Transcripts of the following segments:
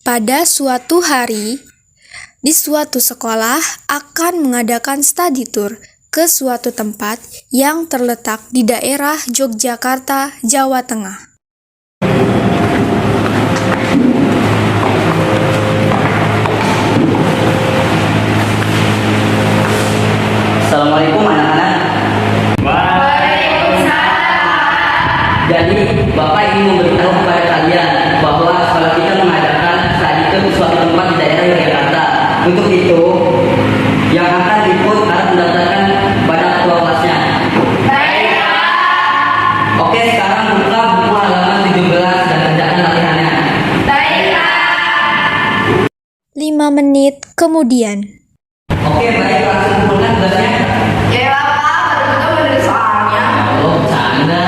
Pada suatu hari, di suatu sekolah akan mengadakan study tour ke suatu tempat yang terletak di daerah Yogyakarta, Jawa Tengah. Assalamualaikum anak-anak. Jadi Bapak ingin memberitahu kepada kalian bahwa sekolah kita mengadakan study tour di suatu tempat di daerah Yogyakarta. Untuk itu, yang akan ikut harus mendaftarkan pada ketua kelasnya. Oke, sekarang buka buku halaman 17 dan kerjakan latihannya. 5 menit kemudian. Oke, baik, langsung kumpulkan tugasnya. Ya Bapak, baru kita bener soalnya. Oh, canda.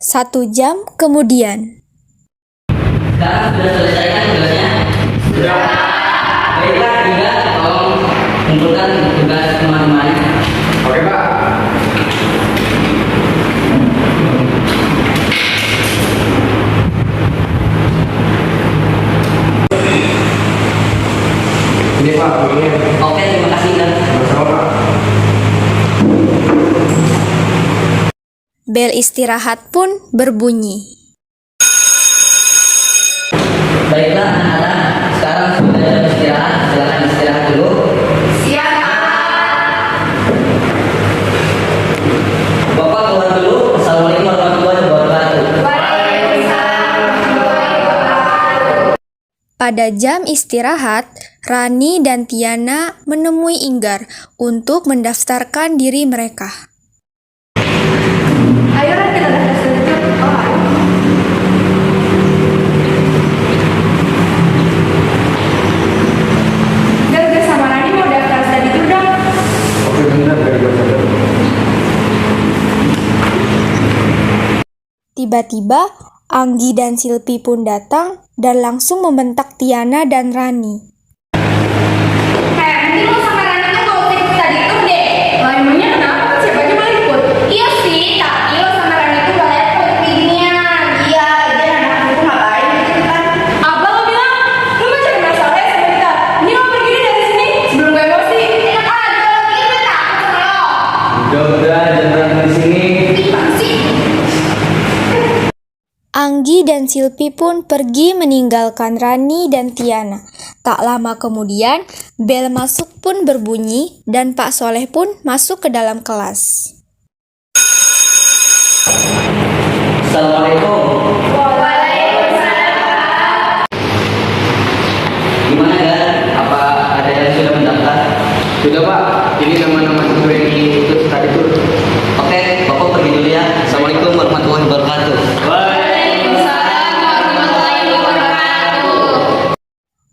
1 jam kemudian. Sekarang sudah selesaikan tugasnya? Sudah. Baiklah, Tiga, tolong kumpulkan tugas teman-teman. Oke, Pak. Ini Pak, ini. Oke, terima kasih. Dan Sama-sama, Pak. Bel istirahat pun berbunyi. baiklah, anak-anak, sekarang sudah jam istirahat. Silakan istirahat dulu. Siap. Bapak keluar dulu. Assalamualaikum warahmatullahi wabarakatuh. Pada jam istirahat, Rani dan Tiana menemui Inggar untuk mendaftarkan diri mereka. Ayo Ran, kita daftar sedikit. Oh, ayo. Gar sama Rani mau daftar study tour dong. Oke, benar, biar gue sadar. Tiba-tiba, Anggi dan Silpi pun datang dan langsung membentak Tiana dan Rani. Nanti lo sama Rani tuh gak usah ikut study tour deh. Lah emangnya kenapa? Kan siapa aja boleh ikut. Iya sih, tapi lo sama Rani tuh gak lihat produktifnya. Iya, dia anak aku ngapain gitu kan. Apa lo bilang? Lo mau cari masalah ya sama kita? Ini lo pergi deh dari sini sebelum gue emosi. Enak aja lo pikir gue takut sama lo. Udah, jangan di sini. Gimana sih? Anggi dan Silpi pun pergi meninggalkan Rani dan Tiana. Tak lama kemudian, bel masuk pun berbunyi dan Pak Soleh pun masuk ke dalam kelas. Assalamualaikum. Gimana, Gar? Apa ada yang sudah mendaftar? Sudah, Pak. Ini nama-nama siswa yang ikut study tour. Oke, Bapak pergi dulu ya. Assalamualaikum warahmatullahi wabarakatuh.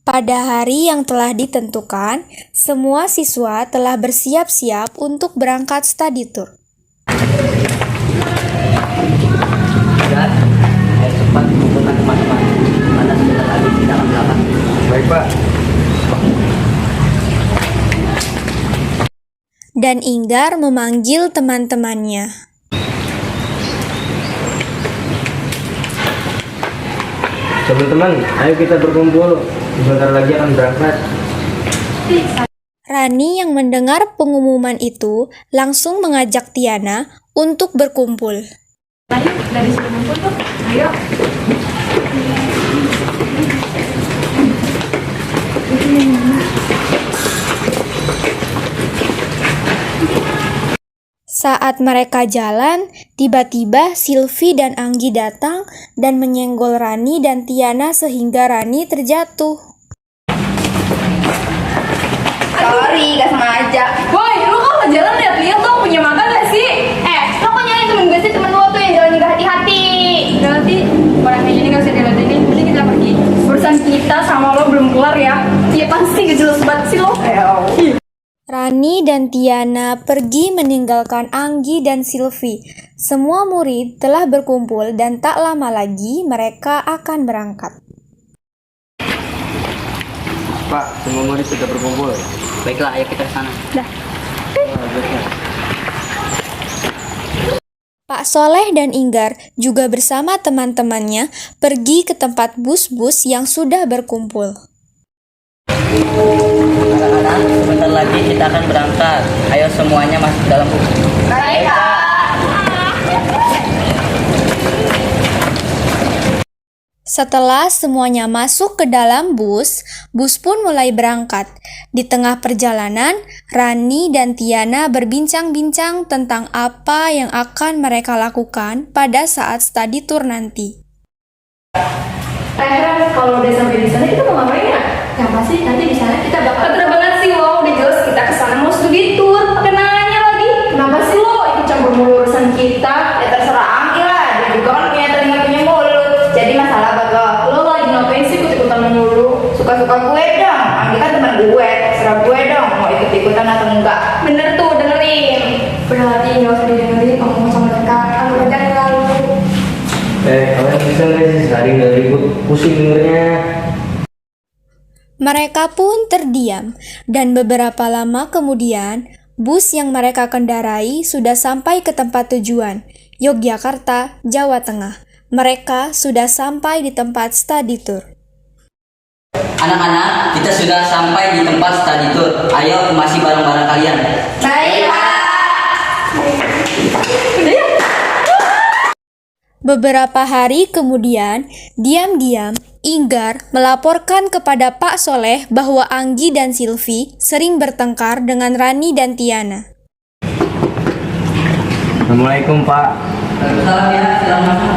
Pada hari yang telah ditentukan, semua siswa telah bersiap-siap untuk berangkat study tour. Gar, ayo cepat kumpulkan teman-teman. Anda sebentar lagi di dalam belakang. Baik, Pak. Dan Inggar memanggil teman-temannya. Teman-teman, ayo kita berkumpul. Sebentar lagi akan berangkat. Rani yang mendengar pengumuman itu langsung mengajak Tiana untuk berkumpul. Ayo, dari sini ngumpul tuh. Ayo. Saat mereka jalan, tiba-tiba Silvi dan Anggi datang dan menyenggol Rani dan Tiana sehingga Rani terjatuh. Sorry, gak sengaja. Boy, lu kalau jalan lihat-lihat dong, punya mata gak sih? Lo kok nyalain temen gue sih, temen lo tuh yang jalan gak hati-hati. Berarti orang kayak gini gak usah dilihatin, mending kita pergi. Urusan kita sama lo belum kelar ya. Iya pasti gak jelas banget sih lo. Rani dan Tiana pergi meninggalkan Anggi dan Silvi. Semua murid telah berkumpul dan tak lama lagi mereka akan berangkat. Pak, semua murid sudah berkumpul. Baiklah, ayo kita ke sana. Pak Soleh dan Inggar juga bersama teman-temannya pergi ke tempat bus-bus yang sudah berkumpul. Anak-anak, sebentar lagi kita akan berangkat. Ayo semuanya masuk dalam bus. Baik, Kak. Setelah semuanya masuk ke dalam bus, bus pun mulai berangkat. Di tengah perjalanan, Rani dan Tiana berbincang-bincang tentang apa yang akan mereka lakukan pada saat study tour nanti. Ran, kalau udah sampai di sana kita mau ngapain ya? Yang pasti nanti di sana kita bakal bener banget sih lo, udah jelas kita kesana mau studi tour. Pakai nanya lagi, kenapa sih lo ikut campur mulu urusan kita? Ya terserah Anggi lah, dia juga kan punya telinga punya mulut. Jadi masalah bakal lo lagi ngapain sih ikut-ikutan mulu? Suka-suka gue dong, Anggi kan teman gue, terserah gue dong mau ikut-ikutan atau enggak. Bener tuh, dengerin. Berarti nggak usah didengerin ngomong sama mereka, kalau mereka terlalu. Kalian bisa nggak sih sehari nggak ribut, pusing dengernya. Mereka pun terdiam, dan beberapa lama kemudian, bus yang mereka kendarai sudah sampai ke tempat tujuan, Yogyakarta, Jawa Tengah. Mereka sudah sampai di tempat study tour. Anak-anak, kita sudah sampai di tempat study tour. Ayo kemasi barang-barang kalian. Baik, Pak. Beberapa hari kemudian, diam-diam, Inggar melaporkan kepada Pak Soleh bahwa Anggi dan Silvi sering bertengkar dengan Rani dan Tiana. Assalamualaikum Pak. Waalaikumsalam ya, silakan masuk.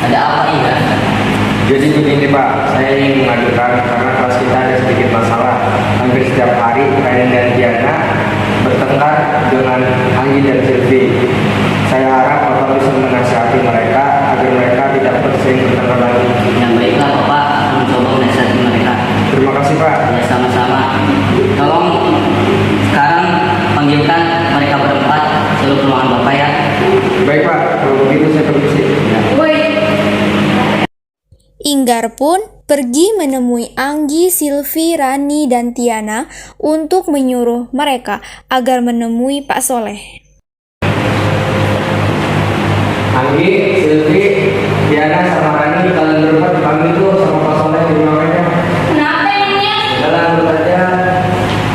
Ada apa Inggar? Jadi begini Pak, saya ingin mengajukan karena kelas kita ada sedikit masalah. Hampir setiap hari Rani dan Diana bertengkar dengan Anggi dan Silvi. Saya harap Bapak bisa menasihati mereka agar mereka tidak sering bertengkar lagi. Yang baiklah Bapak akan mencoba menasihati mereka. Terima kasih Pak. Ya sama-sama. Tolong sekarang panggilkan mereka berempat seluruh ke ruangan Bapak ya. Baik Pak, kalau begitu saya permisi. Ya. Inggar pun pergi menemui Anggi, Silvi, Rani, dan Tiana untuk menyuruh mereka agar menemui Pak Soleh. Anggi, Silvi, Diana sama Rani kalian berempat dipanggil tuh sama Pak Soleh di ruangannya. Kenapa emangnya? Jalan dulu aja.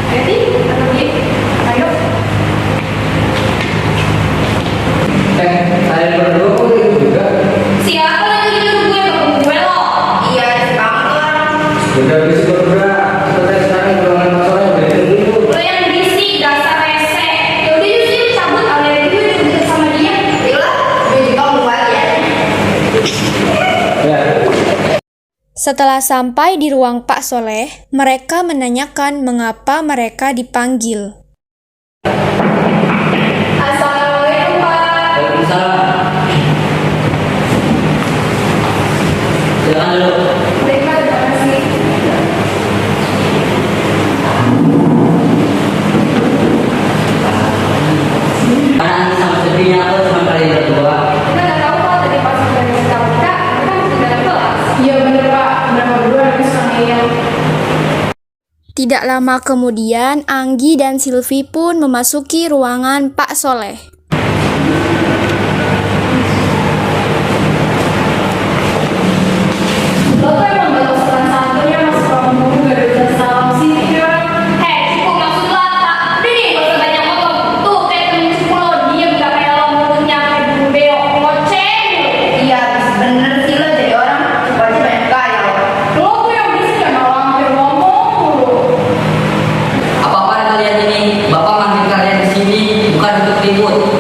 Ready? Atau dia? Ayo. Kalian berdua kok ikut juga? Siapa lagi nyuruh gue bakal gue lo? Iya, si Bang. Udah bisa berdua. Selesai sekarang ke ruangan Pak Soleh udah dulu. Lo yang berisik, dasar rese. Yaudah yuk sih, cabut. Aliran gue deket sama dia. Yolah, gue juga mau balik ya. Ya. Setelah sampai di ruang Pak Soleh, mereka menanyakan mengapa mereka dipanggil. Assalamualaikum, Pak. Waalaikumsalam. Silakan dulu. Baik, Pak. Terima kasih. Karena Anggi sama Silvi yang aku cuma kalian berdua. Kita nggak tahu Pak, tadi pas udah ngasih tahu kita masih di dalam kelas. Iya bener Pak, mereka berdua lagi suka ngeyel. Tidak lama kemudian, Anggi dan Silvi pun memasuki ruangan Pak Soleh. Lo tuh emang gak tau sopan santunnya masuk ruangan guru gak ada udah salam sih ya. Hei, cukup maksud lo apa? Udah nih, gak usah banyak ngomong. Tuh, kayak temen cukup lo, diem gak kayak lo mulutnya kayak bulu beok, ngoceh. Iya, bener sih lo jadi orang cukup aja banyak gaya lo. Lo tuh yang berisik ya malah hampir ngomong mulu. Apa-apaan kalian ini? Bapak manggil kalian ke sini bukan untuk ribut.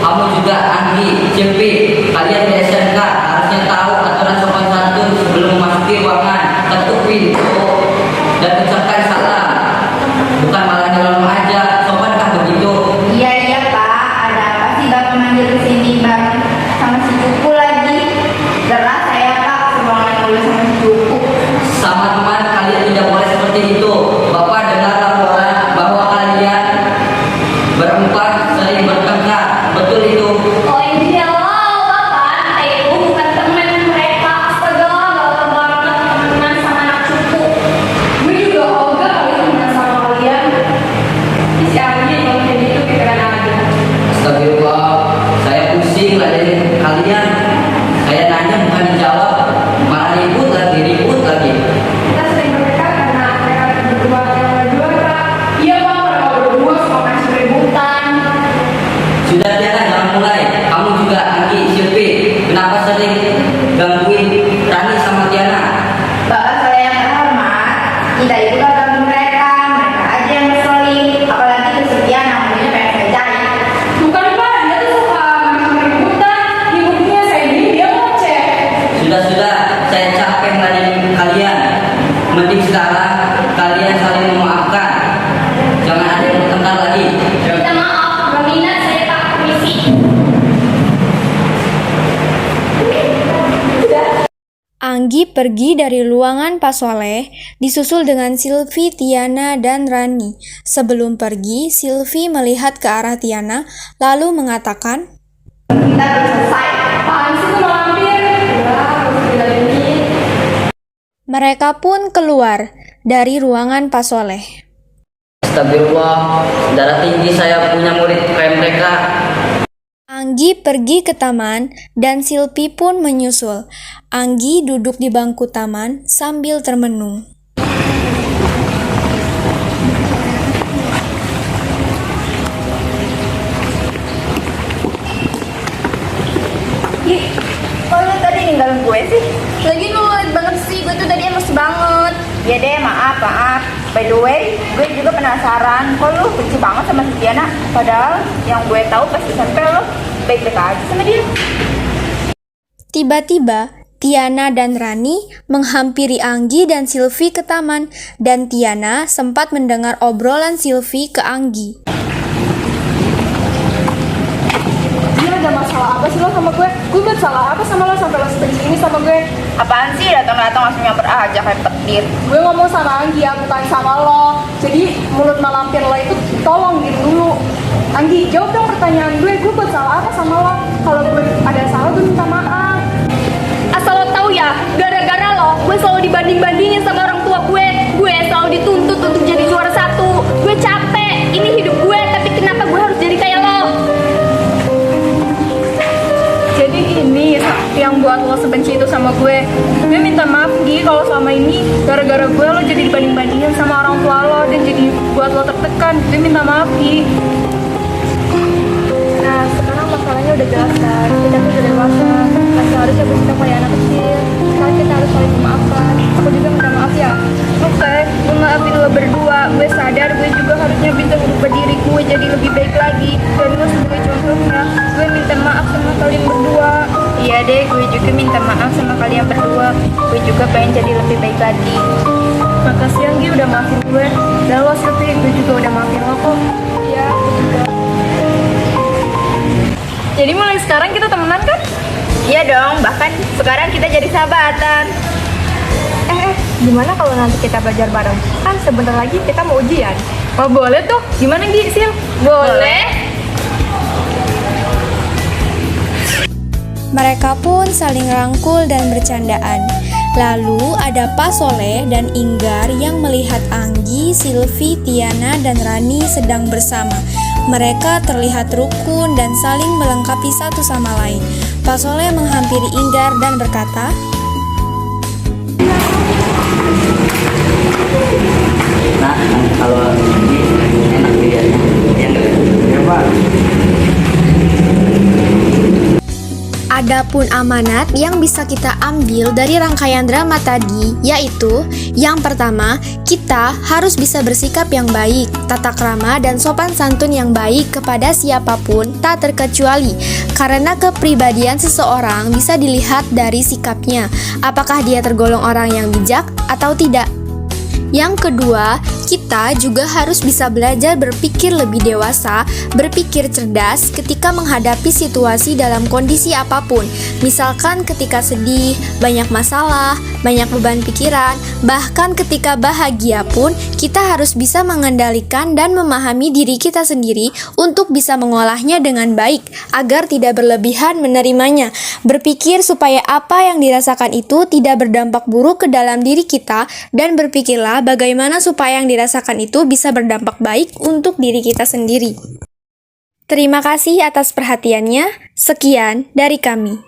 kalian. Saya nanya bukan dijawab, malah ribut lagi. Kita sering berdekat karena mereka berdua yang juara. Iya Pak, mereka berdua suka ngasih keributan. Sudah Tiana, jangan mulai. Kamu juga Anggi, Silvi, kenapa sering gangguin Rani sama Tiana? Bapak saya yang terhormat, kita itu gak ganggu mereka aja yang ngeselin, apalagi kesepian namanya pengen saya cari. Bukan Pak, dia tuh suka ngasih keributan, hidupnya saya ini dia ngoceh. Sudah, saya capek ngeladenin kalian. Mending sekarang kalian saling memaafkan. Jangan ada yang bertengkar lagi. Minta maaf, gak minat saya Pak, permisi. Anggi pergi dari ruangan Pak Soleh, disusul dengan Silvi, Tiana, dan Rani. Sebelum pergi, Silvi melihat ke arah Tiana, lalu mengatakan, Kita udah selesai. Apaan sih tuh malampir? Udah, harus diladenin. mereka pun keluar dari ruangan Pak Soleh. Astagfirullah, darah tinggi saya punya murid kayak mereka. Anggi pergi ke taman dan Silvi pun menyusul. Anggi duduk di bangku taman sambil termenung. Ih, kok lu tadi ninggalin gue sih? Lagi nulit banget sih, gue tuh tadi emosi banget. Ya deh, maaf. By the way, gue juga penasaran, kok lu benci banget sama si Diana? Padahal yang gue tahu pas SMP lo baik-baik aja sama dia. Tiba-tiba, Tiana dan Rani menghampiri Anggi dan Silvi ke taman, dan Tiana sempat mendengar obrolan Silvi ke Anggi. Dia ada masalah apa sih lo sama gue? Gue buat salah apa sama lo sampai lo sebenci ini sama gue? Apaan sih datang-datang langsung nyamper aja kayak petir. Gue ngomong sama Anggi ya, bukan sama lo. Jadi mulut malampir lo itu tolong gitu dulu. Anggi, jawab dong pertanyaan gue buat salah apa sama lo? Kalau gue ada salah, gue minta maaf. Asal lo tahu ya, gara-gara lo, gue selalu dibanding-bandingin sama orang tua gue. Gue selalu dituntut untuk jadi juara satu. Gue capek, ini hidup gue, tapi kenapa gue harus jadi kayak lo? Jadi ini yang buat lo sebenci itu sama gue. Gue minta maaf Gi, kalau selama ini gara-gara gue lo jadi dibanding-bandingin sama orang tua lo dan jadi buat lo tertekan. Gue minta maaf Gi. Nah sekarang masalahnya udah jelas kan, kita tuh udah dewasa, kan seharusnya bersikap kayak anak kecil. Sekarang kita harus saling memaafkan. Aku juga minta maaf ya. Oke, gue maafin lo berdua. Gue sadar gue juga harusnya bisa merubah diri gue jadi lebih baik lagi. Dan lo sebagai contohnya, gue minta maaf sama kalian berdua. Iya deh, gue juga minta maaf sama kalian berdua. Gue juga pengen jadi lebih baik lagi. Makasih Anggi udah maafin gue. Dan lo Silvi, gue juga udah maafin lo kok. Iya, gue juga. Jadi mulai sekarang kita temenan kan? Iya dong, bahkan sekarang kita jadi sahabatan. Gimana kalau nanti kita belajar bareng? Kan sebentar lagi kita mau ujian. Oh boleh tuh. Gimana Gi, Sil? Boleh? Mereka pun saling rangkul dan bercandaan. Lalu ada Pak Soleh dan Inggar yang melihat Anggi, Silvi, Tiana, dan Rani sedang bersama. Mereka terlihat rukun dan saling melengkapi satu sama lain. Pak Soleh menghampiri Inggar dan berkata, Nah, kalau ini enak dilihatnya. Ya enggak? Ya Pak. Adapun amanat yang bisa kita ambil dari rangkaian drama tadi, yaitu yang pertama, kita harus bisa bersikap yang baik, tata krama dan sopan santun yang baik kepada siapapun, tak terkecuali. Karena kepribadian seseorang bisa dilihat dari sikapnya, apakah dia tergolong orang yang bijak atau tidak. Yang kedua, kita juga harus bisa belajar berpikir lebih dewasa, berpikir cerdas ketika menghadapi situasi dalam kondisi apapun. Misalkan ketika sedih, banyak masalah, banyak beban pikiran, bahkan ketika bahagia pun, kita harus bisa mengendalikan dan memahami diri kita sendiri untuk bisa mengolahnya dengan baik, agar tidak berlebihan menerimanya. Berpikir supaya apa yang dirasakan itu tidak berdampak buruk ke dalam diri kita, dan berpikirlah bagaimana supaya yang dirasakan itu bisa berdampak baik untuk diri kita sendiri. Terima kasih atas perhatiannya. Sekian dari kami.